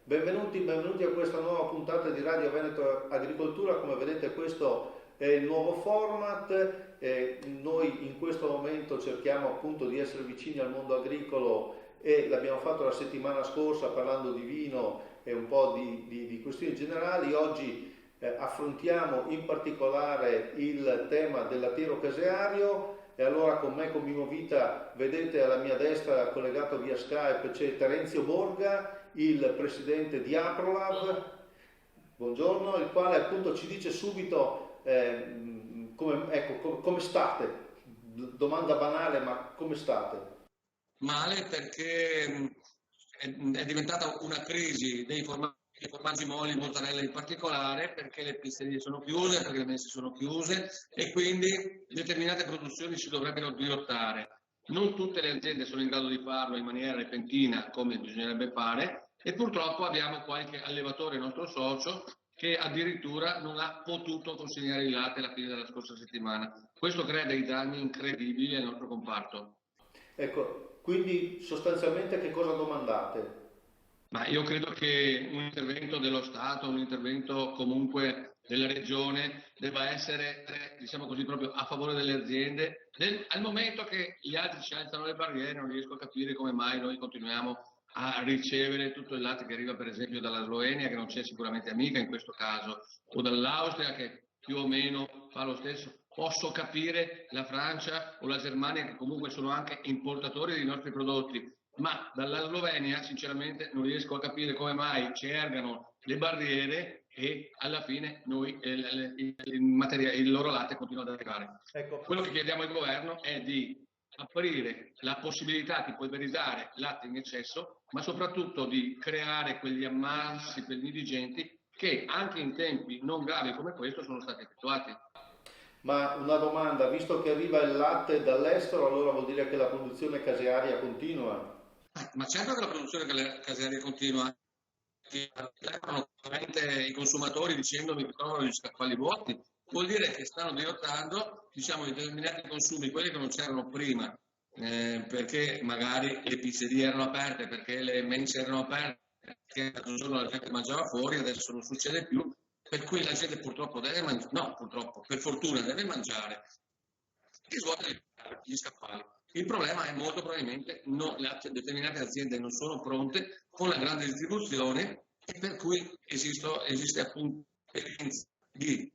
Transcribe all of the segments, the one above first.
Benvenuti a questa nuova puntata di Radio Veneto Agricoltura. Come vedete questo è il nuovo format. Noi in questo momento cerchiamo appunto di essere vicini al mondo agricolo e l'abbiamo fatto la settimana scorsa parlando di vino e un po' di questioni generali. Oggi affrontiamo in particolare il tema del lattiero caseario e allora con me, con Mimo Vita, vedete alla mia destra collegato via Skype c'è Terenzio Borga, il presidente di Aprolav, buongiorno, il quale appunto ci dice subito come state. Domanda banale, ma come state? Male perché è diventata una crisi dei formaggi molli, mozzarella in particolare, perché le pizzerie sono chiuse, perché le mense sono chiuse e quindi determinate produzioni si dovrebbero dirottare. Non tutte le aziende sono in grado di farlo in maniera repentina come bisognerebbe fare e purtroppo abbiamo qualche allevatore nostro socio che addirittura non ha potuto consegnare il latte alla fine della scorsa settimana. Questo crea dei danni incredibili al nostro comparto. Ecco, quindi sostanzialmente che cosa domandate? Ma io credo che un intervento dello Stato, un intervento comunque della Regione debba essere, diciamo così, proprio a favore delle aziende. Al momento che gli altri ci alzano le barriere, non riesco a capire come mai noi continuiamo a ricevere tutto il latte che arriva per esempio dalla Slovenia, che non c'è sicuramente amica in questo caso, o dall'Austria che più o meno fa lo stesso. Posso capire la Francia o la Germania che comunque sono anche importatori dei nostri prodotti, ma dalla Slovenia sinceramente non riesco a capire come mai ci ergano le barriere e alla fine noi, il loro latte continua ad arrivare. Ecco, Quello che chiediamo al governo è di aprire la possibilità di polverizzare latte in eccesso, ma soprattutto di creare quegli ammassi per gli indigenti che anche in tempi non gravi come questo sono stati effettuati. ma una domanda, visto che arriva il latte dall'estero, allora vuol dire che la produzione casearia continua? Ma certo che la produzione casearia continua, telefonano ovviamente i consumatori dicendomi che trovano gli scaffali vuoti, vuol dire che stanno dirottando diciamo, i determinati consumi, quelli che non c'erano prima, perché magari le pizzerie erano aperte, perché le mense erano aperte, perché un giorno la gente mangiava fuori, adesso non succede più, per cui la gente purtroppo deve mangiare, no purtroppo, per fortuna deve mangiare e svuotare gli scaffali. Il problema è molto probabilmente determinate aziende non sono pronte con la grande distribuzione e per cui esiste appunto di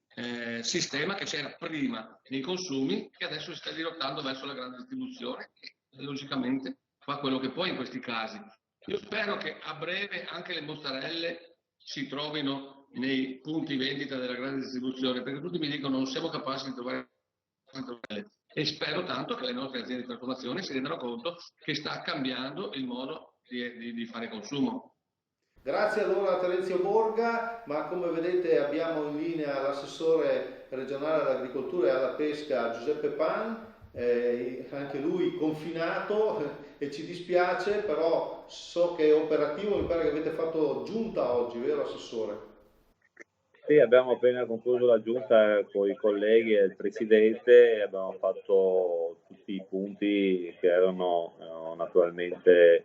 sistema che c'era prima nei consumi che adesso si sta dirottando verso la grande distribuzione e logicamente fa quello che può in questi casi. Io spero che a breve anche le mozzarelle si trovino nei punti vendita della grande distribuzione, perché tutti mi dicono non siamo capaci di trovare e spero tanto che le nostre aziende di trasformazione si rendano conto che sta cambiando il modo di fare consumo. Grazie allora a Terenzio Borga, ma come vedete abbiamo in linea l'assessore regionale all'agricoltura e alla pesca Giuseppe Pan, anche lui confinato e ci dispiace, però so che è operativo, mi pare che avete fatto giunta oggi, vero assessore? Sì, abbiamo appena concluso la giunta con i colleghi e il presidente e abbiamo fatto tutti i punti che erano naturalmente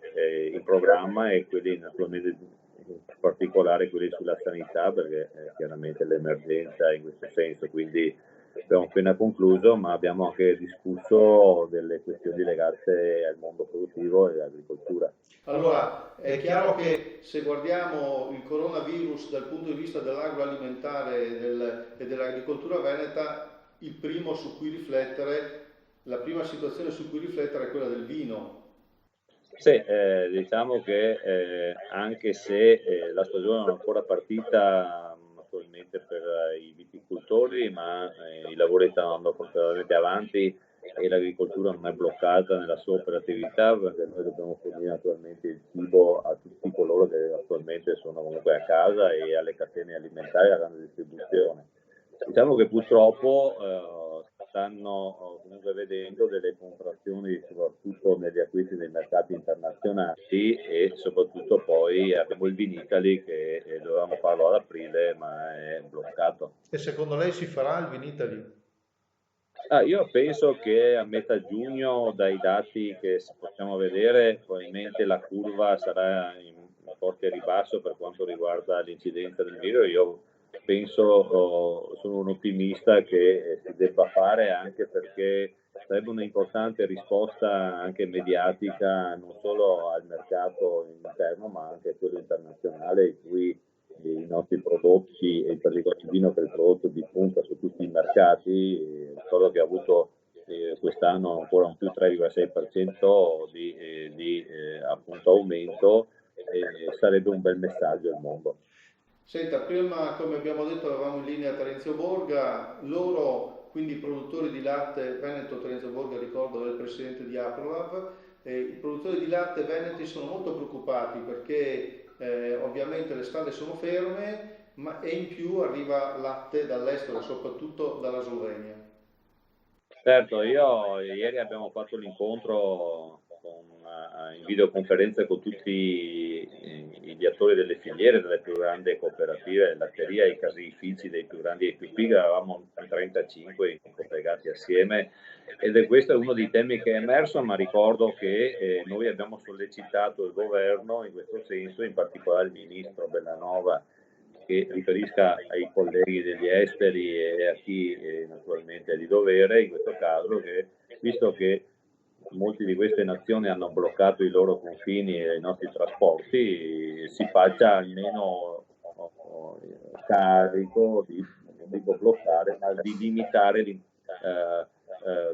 in programma e quelli naturalmente in particolare quelli sulla sanità perché chiaramente l'emergenza in questo senso, quindi abbiamo appena concluso ma abbiamo anche discusso delle questioni legate al mondo produttivo e all'agricoltura. Allora, è chiaro che se guardiamo il coronavirus dal punto di vista dell'agroalimentare e dell'agricoltura veneta, il primo su cui riflettere, la prima situazione su cui riflettere è quella del vino. Sì, diciamo che anche se la stagione non è ancora partita naturalmente per i viticoltori, ma i lavori stanno andando fortemente avanti e l'agricoltura non è bloccata nella sua operatività perché noi dobbiamo fornire naturalmente il cibo a tutti coloro che attualmente sono comunque a casa e alle catene alimentari, alla grande distribuzione. Diciamo che purtroppo stanno comunque vedendo delle contrazioni soprattutto negli acquisti nei mercati internazionali e soprattutto poi abbiamo il Vinitaly che dovevamo farlo ad aprile ma è bloccato. E secondo lei si farà il Vinitaly? Io penso che a metà giugno, dai dati che possiamo vedere, probabilmente la curva sarà forte ribasso per quanto riguarda l'incidenza del virus. Io penso, sono un ottimista che si debba fare, anche perché sarebbe un'importante risposta anche mediatica non solo al mercato interno ma anche a quello internazionale, in cui i nostri prodotti, e per il vino che è il prodotto di punta su tutti i mercati, solo che ha avuto quest'anno ancora un più 3,6% di appunto aumento, sarebbe un bel messaggio al mondo. Senta, prima come abbiamo detto avevamo in linea Terenzio Borga, loro, quindi i produttori di latte Veneto, Terenzio Borga ricordo è il presidente di Aprolav, i produttori di latte veneti sono molto preoccupati perché ovviamente le strade sono ferme e in più arriva latte dall'estero, soprattutto dalla Slovenia. Certo, io ieri abbiamo fatto l'incontro in videoconferenza con tutti gli attori delle filiere, delle più grandi cooperative, latteria, i caseifici dei più grandi IPP, eravamo 35 collegati assieme, questo è uno dei temi che è emerso, ma ricordo che noi abbiamo sollecitato il governo in questo senso, in particolare il ministro Bellanova, che riferisca ai colleghi degli esteri e a chi naturalmente è di dovere in questo caso, che visto che molte di queste nazioni hanno bloccato i loro confini e i nostri trasporti, si faccia almeno carico di, non dico bloccare, ma di limitare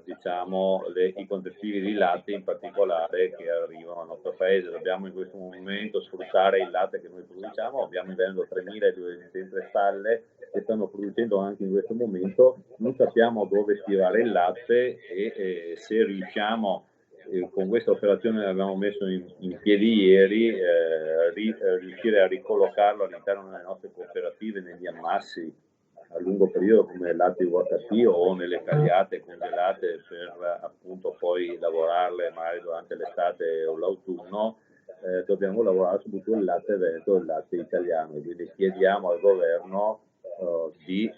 diciamo, i contestili di latte in particolare che arrivano al nostro paese. Dobbiamo in questo momento sfruttare il latte che noi produciamo, abbiamo in Veneto 3.200 stalle che stanno producendo anche in questo momento, non sappiamo dove tirare il latte e se riusciamo con questa operazione che abbiamo messo in piedi ieri, riuscire a ricollocarlo all'interno delle nostre cooperative, negli ammassi a lungo periodo come il latte UHT o nelle cagliate congelate per appunto poi lavorarle magari durante l'estate o l'autunno, dobbiamo lavorare soprattutto il latte veneto e il latte italiano, quindi chiediamo al governo di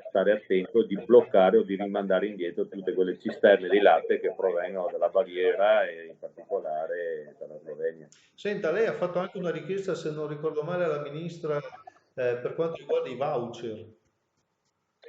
stare attento, di bloccare o di rimandare indietro tutte quelle cisterne di latte che provengono dalla Baviera e in particolare dalla Slovenia. Senta, lei ha fatto anche una richiesta, se non ricordo male, alla ministra per quanto riguarda i voucher.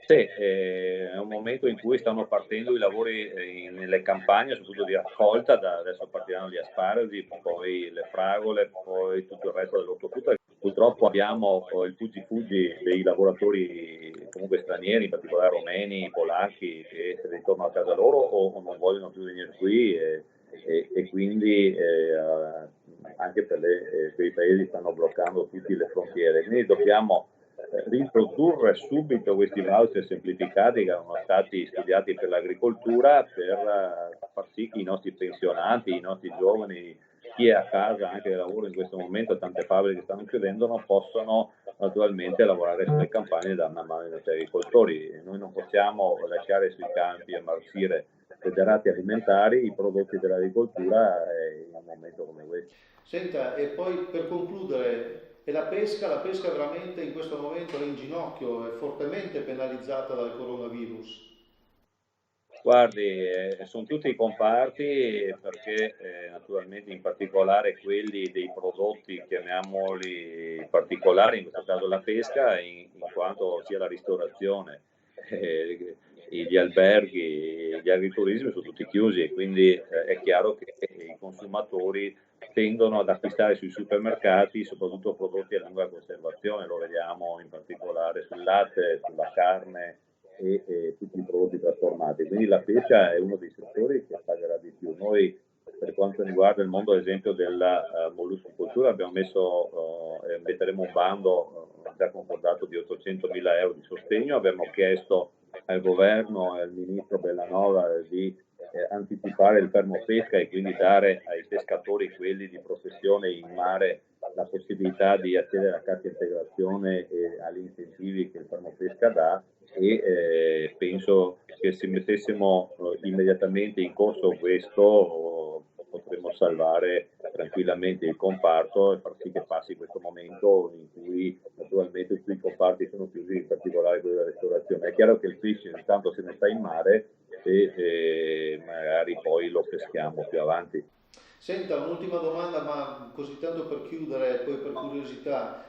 Sì, è un momento in cui stanno partendo i lavori nelle campagne, soprattutto di raccolta, adesso partiranno gli asparagi, poi le fragole, poi tutto il resto dell'ortofrutta. Purtroppo abbiamo il fuggi dei lavoratori comunque stranieri, in particolare romeni, polacchi, che se ne ritornano a casa loro o non vogliono più venire qui e quindi anche per i paesi stanno bloccando tutte le frontiere. Quindi dobbiamo riprodurre subito questi voucher semplificati che erano stati studiati per l'agricoltura per far sì che i nostri pensionati, i nostri giovani, chi è a casa anche del lavoro in questo momento, tante fabbriche stanno chiudendo, non possono naturalmente lavorare sulle campagne da una mano ai nostri agricoltori. Noi non possiamo lasciare sui campi a marcire desiderati alimentari i prodotti dell'agricoltura in un momento come questo. Senta, e poi per concludere, la pesca veramente in questo momento è in ginocchio, è fortemente penalizzata dal coronavirus. Guardi, sono tutti i comparti perché naturalmente in particolare quelli dei prodotti, chiamiamoli particolari, in questo caso la pesca, in quanto sia la ristorazione, gli alberghi, gli agriturismi sono tutti chiusi e quindi è chiaro che i consumatori tendono ad acquistare sui supermercati soprattutto prodotti a lunga conservazione, lo vediamo in particolare sul latte, sulla carne e tutti i prodotti trasformati. Quindi la pesca è uno dei settori che pagherà di più. Noi per quanto riguarda il mondo ad esempio della molluschicoltura abbiamo metteremo un bando già concordato di 800.000 euro di sostegno, abbiamo chiesto al governo e al ministro Bellanova di anticipare il fermo pesca e quindi dare ai pescatori, quelli di professione in mare, la possibilità di accedere alla cassa integrazione e agli incentivi che il fermo pesca dà e penso che se mettessimo immediatamente in corso questo potremmo salvare tranquillamente il comparto e far sì che passi questo momento in cui naturalmente tutti i comparti sono chiusi, in particolare quello della ristorazione. È chiaro che il pesce intanto se ne sta in mare e magari poi lo peschiamo più avanti. Senta, un'ultima domanda, ma così tanto per chiudere, poi per curiosità.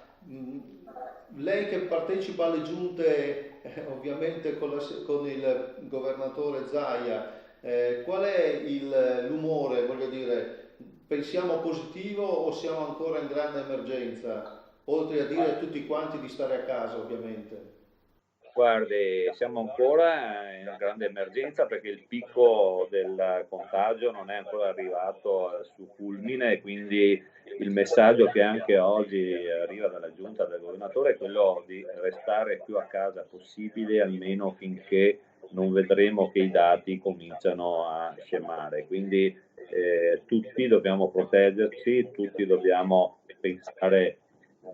Lei che partecipa alle giunte, ovviamente con il governatore Zaia, qual è l'umore, voglio dire, pensiamo positivo o siamo ancora in grande emergenza? Oltre a dire a tutti quanti di stare a casa, ovviamente. Guardi, siamo ancora in una grande emergenza perché il picco del contagio non è ancora arrivato al suo culmine, quindi il messaggio che anche oggi arriva dalla giunta del governatore è quello di restare più a casa possibile, almeno finché non vedremo che i dati cominciano a scemare. Quindi tutti dobbiamo proteggerci, tutti dobbiamo pensare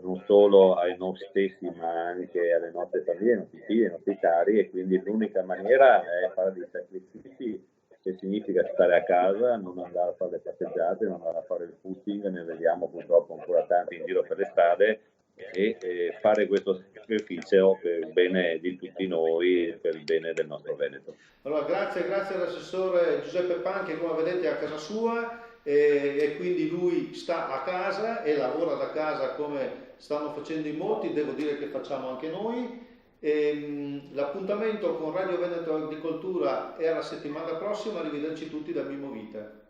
non solo ai noi stessi ma anche alle nostre famiglie, ai nostri figli, ai nostri cari, e quindi l'unica maniera è fare dei sacrifici, che significa stare a casa, non andare a fare le passeggiate, non andare a fare il footing, ne vediamo purtroppo ancora tanti in giro per le strade, e fare questo sacrificio per il bene di tutti noi, per il bene del nostro Veneto. Allora, grazie all'assessore Giuseppe Pan che come vedete è a casa sua e quindi lui sta a casa e lavora da casa come stanno facendo in molti, devo dire che facciamo anche noi. L'appuntamento con Radio Veneto Agricoltura è la settimana prossima, arrivederci tutti da Mimo Vita.